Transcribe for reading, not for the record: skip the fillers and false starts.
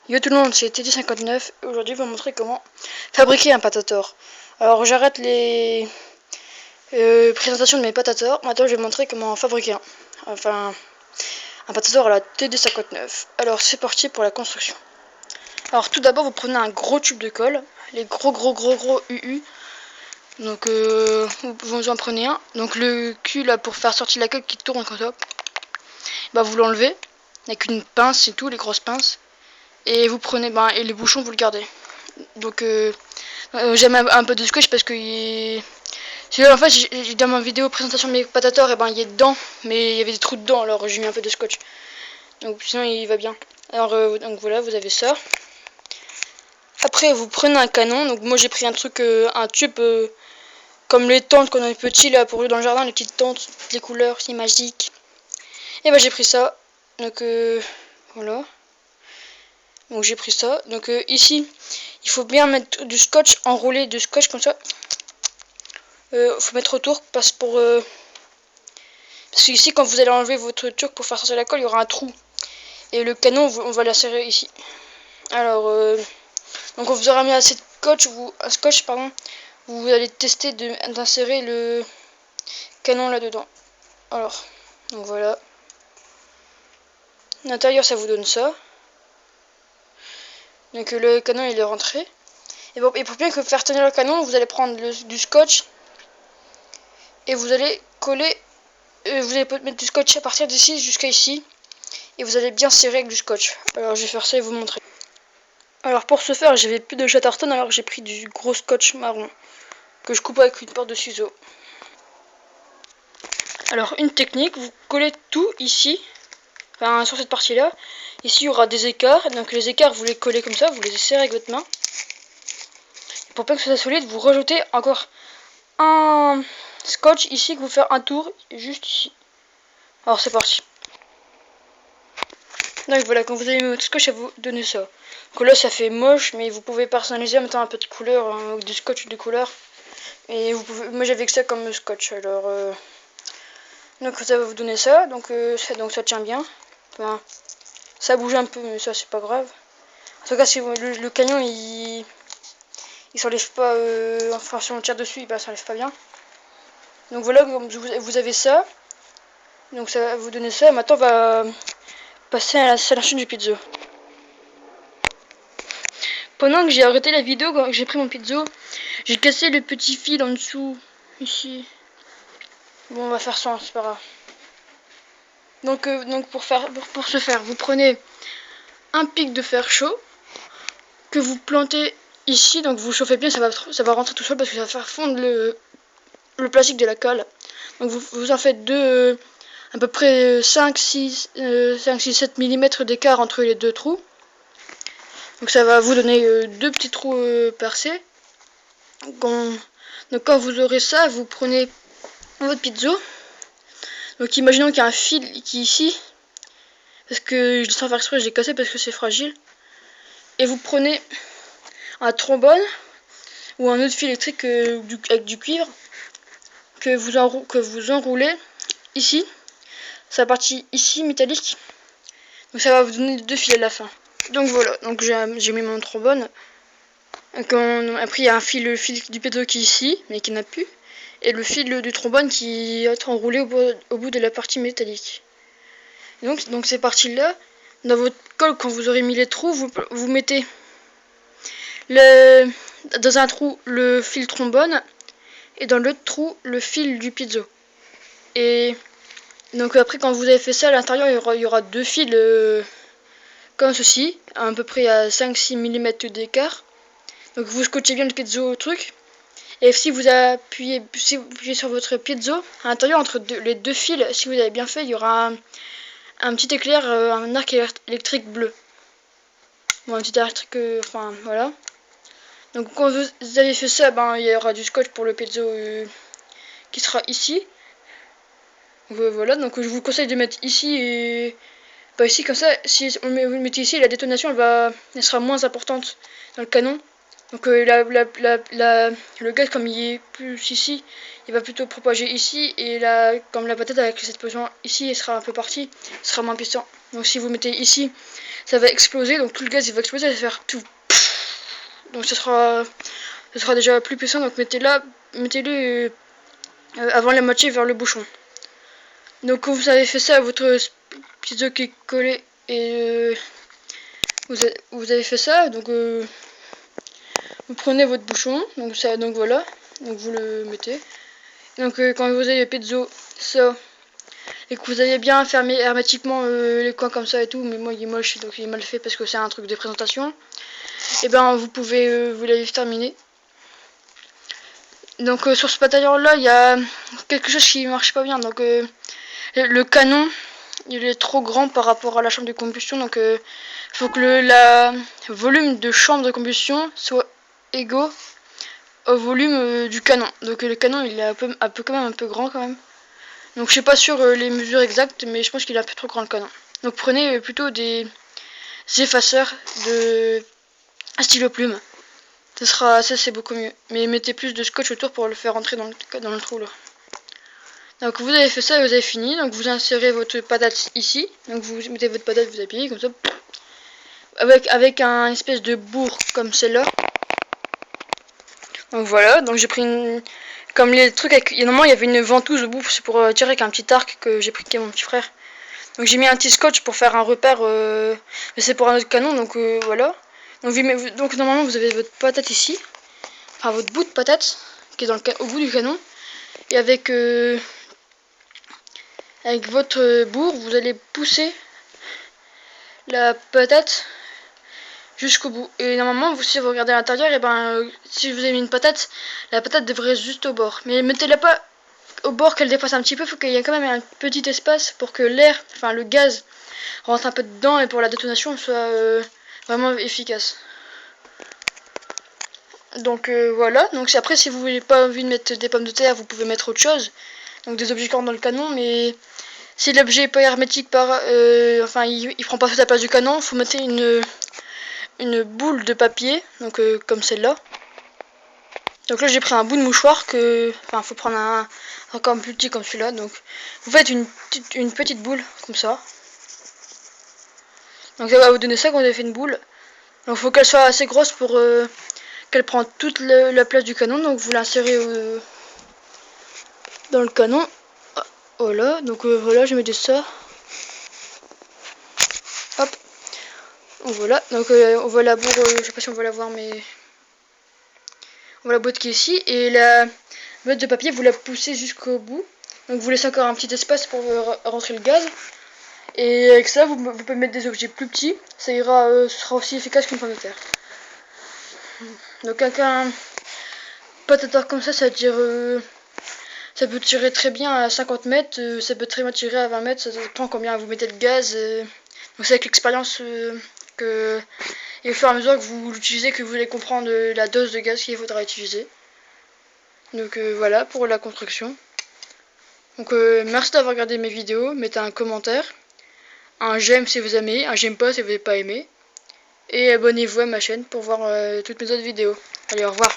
Yo tout le monde, c'est TD59 et aujourd'hui je vais vous montrer comment fabriquer un patator. Alors j'arrête les présentations de mes patator, maintenant je vais vous montrer comment fabriquer un. Enfin, un patator à la TD59. Alors c'est parti pour la construction. Alors tout d'abord vous prenez un gros tube de colle, les gros UU. Donc vous en prenez un. Donc le cul là pour faire sortir la colle qui tourne comme ça, bah vous l'enlevez avec une pince et tout, les grosses pinces. Et vous prenez, et les bouchons vous le gardez. Donc j'aime un peu de scotch parce que en fait dans ma vidéo présentation de mes patators, et il est dedans, mais il y avait des trous dedans, alors j'ai mis un peu de scotch. Donc sinon il va bien. Alors donc voilà, vous avez ça. Après vous prenez un canon. Donc moi j'ai pris un truc, un tube comme les tentes qu'on a petit là pour jouer dans le jardin, les petites tentes, les couleurs, c'est magique. Et j'ai pris ça. Donc voilà. Donc j'ai pris ça. Donc ici, il faut bien mettre du scotch, enroulé de scotch comme ça. Faut mettre autour parce que ici quand vous allez enlever votre turc pour faire sortir la colle, il y aura un trou. Et le canon, on va l'insérer ici. Alors donc on vous aura mis assez de scotch, vous allez tester d'insérer le canon là-dedans. Alors, donc voilà. L'intérieur ça vous donne ça. Donc le canon il est rentré. Et pour bien que faire tenir le canon, vous allez prendre du scotch et vous allez coller. Vous allez mettre du scotch à partir d'ici jusqu'à ici. Et vous allez bien serrer avec du scotch. Alors je vais faire ça et vous montrer. Alors pour ce faire, j'avais plus de chatterton, alors j'ai pris du gros scotch marron que je coupe avec une paire de ciseaux. Alors une technique, vous collez tout ici, enfin sur cette partie là. Ici il y aura des écarts, donc les écarts vous les collez comme ça, vous les serrez avec votre main. Et pour pas que ce soit solide, vous rajoutez encore un scotch ici que vous faites un tour juste ici. Alors c'est parti. Donc voilà, quand vous avez mis votre scotch, ça vous donne ça. Donc là ça fait moche, mais vous pouvez personnaliser en mettant un peu de couleur, hein, du scotch de couleur. Et vous pouvez, moi j'avais que ça comme scotch, alors donc ça va vous donner ça. Donc ça tient bien. Enfin, ça bouge un peu, mais ça c'est pas grave. En tout cas, si le canon il s'enlève pas, enfin si on tire dessus, il s'enlève pas bien. Donc voilà, vous avez ça. Donc ça va vous donner ça. Maintenant on va passer à l'installation du piezo. Pendant que j'ai arrêté la vidéo, quand j'ai pris mon piezo, j'ai cassé le petit fil en dessous, ici. Bon, on va faire ça, c'est pas grave. Donc pour ce faire, vous prenez un pic de fer chaud que vous plantez ici. Donc vous chauffez bien, ça va rentrer tout seul parce que ça va faire fondre le plastique de la colle. Donc vous en faites deux, à peu près 5-6, 7 mm d'écart entre les deux trous. Donc ça va vous donner deux petits trous percés. Donc quand vous aurez ça, vous prenez votre piezo. Donc imaginons qu'il y a un fil qui est ici. Parce que sans faire exprès, je l'ai cassé parce que c'est fragile. Et vous prenez un trombone ou un autre fil électrique avec du cuivre que vous enroulez ici. C'est la partie ici métallique. Donc ça va vous donner deux fils à la fin. Donc voilà, donc j'ai mis mon trombone. Après il y a le fil du pédo qui est ici, mais qui n'a plus. Et le fil du trombone qui est enroulé au bout de la partie métallique. Et donc ces parties-là, dans votre colle, quand vous aurez mis les trous, vous mettez dans un trou le fil trombone et dans l'autre trou le fil du piezo. Et donc après quand vous avez fait ça, à l'intérieur il y aura deux fils comme ceci, à peu près à 5-6 mm d'écart. Donc vous scotchez bien le piezo au truc. Et si vous appuyez sur votre piezo, à l'intérieur entre les deux fils, si vous avez bien fait, il y aura un petit éclair, un arc électrique bleu. Bon, un petit arc électrique, enfin voilà. Donc quand vous avez fait ça, il y aura du scotch pour le piezo qui sera ici. Voilà, donc je vous conseille de mettre ici et pas ici, comme ça, si vous le mettez ici, la détonation elle sera moins importante dans le canon. Donc le gaz, comme il est plus ici, il va plutôt propager ici, et là, comme la patate avec cette position ici, elle sera un peu partie, il sera moins puissant. Donc si vous mettez ici, ça va exploser, donc tout le gaz il va exploser, il va faire tout. Donc ce sera déjà plus puissant, donc mettez-le avant la moitié vers le bouchon. Donc quand vous avez fait ça, votre pizza qui est collé, et vous avez fait ça, donc vous prenez votre bouchon, donc voilà, donc vous le mettez. Donc quand vous avez le pizza, ça, et que vous avez bien fermé hermétiquement les coins comme ça et tout, mais moi il est moche, donc il est mal fait parce que c'est un truc de présentation, et ben vous pouvez vous l'avez terminé. Donc sur ce bataillon là, il y a quelque chose qui marche pas bien, donc le canon il est trop grand par rapport à la chambre de combustion, donc faut que le volume de chambre de combustion soit égaux au volume du canon. Donc le canon il est quand même un peu grand quand même. Donc je suis pas sûr les mesures exactes, mais je pense qu'il est un peu trop grand le canon. Donc prenez plutôt des effaceurs de stylo plume. Ça c'est beaucoup mieux. Mais mettez plus de scotch autour pour le faire rentrer dans le trou là. Donc vous avez fait ça et vous avez fini. Donc vous insérez votre patate ici. Donc vous mettez votre patate, vous appuyez comme ça. Avec un espèce de bourre comme celle-là. Donc voilà, donc j'ai pris une... Comme les trucs avec... Normalement il y avait une ventouse au bout, c'est pour tirer avec un petit arc que j'ai pris avec mon petit frère. Donc j'ai mis un petit scotch pour faire un repère, mais c'est pour un autre canon, donc voilà. Donc normalement vous avez votre patate ici, enfin votre bout de patate qui est au bout du canon, et avec votre bourre vous allez pousser la patate jusqu'au bout. Et normalement si vous regardez à l'intérieur, et ben si vous avez mis une patate, la patate devrait être juste au bord. Mais mettez-la pas au bord qu'elle dépasse un petit peu, faut qu'il y ait quand même un petit espace pour que l'air, enfin le gaz rentre un peu dedans et pour la détonation soit vraiment efficace. Donc voilà, donc après si vous n'avez pas envie de mettre des pommes de terre, vous pouvez mettre autre chose, donc des objets qui rentrent dans le canon, mais si l'objet n'est pas hermétique, enfin il prend pas toute la place du canon, faut mettre une boule de papier, donc comme celle-là. Donc là j'ai pris un bout de mouchoir enfin faut prendre un encore plus petit comme celui-là, donc vous faites une petite boule comme ça. Donc ça va vous donner ça quand vous avez fait une boule. Donc il faut qu'elle soit assez grosse pour qu'elle prenne toute la place du canon. Donc vous l'insérez dans le canon. Voilà, donc voilà, je mets ça. Hop. Donc voilà, donc on voit la bourre, je sais pas si on va la voir, mais on voit la boîte qui est ici. Et la boîte de papier, vous la poussez jusqu'au bout. Donc vous laissez encore un petit espace pour rentrer le gaz. Et avec ça, vous pouvez mettre des objets plus petits. Ça ira, ce sera aussi efficace qu'une pomme de terre. Donc avec un patateur comme ça peut tirer très bien à 50 mètres, ça peut très bien tirer à 20 mètres, ça dépend combien vous mettez de gaz. Donc c'est avec l'expérience et au fur et à mesure que vous l'utilisez que vous allez comprendre la dose de gaz qu'il faudra utiliser. Donc voilà pour la construction. Donc merci d'avoir regardé mes vidéos, mettez un commentaire, un j'aime si vous aimez, un j'aime pas si vous n'avez pas aimé. Et abonnez-vous à ma chaîne pour voir toutes mes autres vidéos. Allez, au revoir.